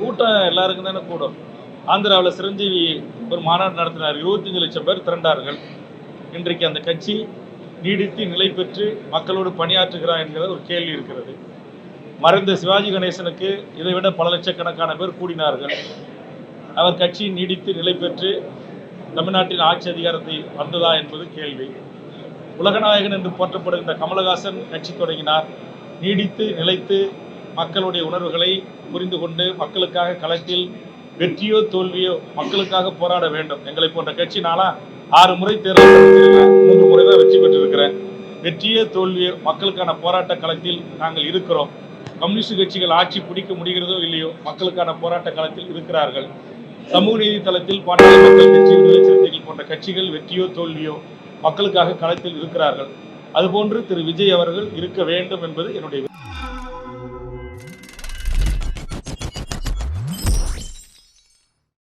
கூட்டம் எல்லாருக்கும் தானே கூடும். ஆந்திராவில் சிரஞ்சீவி ஒரு மாநாடு நடத்தினார். 25 லட்சம் பேர் திரண்டார்கள். இன்றைக்கு அந்த கட்சி நீடித்து நிலை பெற்று மக்களோடு பணியாற்றுகிறார் என்கிற ஒரு கேள்வி இருக்கிறது. மறைந்த சிவாஜி கணேசனுக்கு இதைவிட பல லட்சக்கணக்கான பேர் கூடினார்கள். அவர் கட்சி நீடித்து நிலை பெற்று தமிழ்நாட்டின் ஆட்சி அதிகாரத்தை வந்ததா என்பது கேள்வி. உலகநாயகன் என்று போற்றப்படுகின்ற கமலஹாசன் கட்சி தொடங்கினார். நீடித்து நிலைத்து மக்களுடைய உணர்வுகளை புரிந்து கொண்டு மக்களுக்காக களத்தில் வெற்றியோ தோல்வியோ மக்களுக்காக போராட வேண்டும். எங்களை போன்ற கட்சி நாளா 6 முறை தேர்தல் 3 முறை தான் வெற்றி பெற்றிருக்கிறேன். வெற்றியோ தோல்வியோ மக்களுக்கான போராட்ட களத்தில் நாங்கள் இருக்கிறோம். கம்யூனிஸ்ட் கட்சிகள் ஆட்சி பிடிக்க முடிகிறதோ இல்லையோ மக்களுக்கான போராட்ட களத்தில் இருக்கிறார்கள். சமூக நீதி தளத்தில் பாட்டாளி மக்கள் கட்சி, விடுதலை சிறுத்தைகள் போன்ற கட்சிகள் வெற்றியோ தோல்வியோ மக்களுக்காக களத்தில் இருக்கிறார்கள். அதுபோன்று திரு விஜய் அவர்கள் இருக்க வேண்டும் என்பது என்னுடைய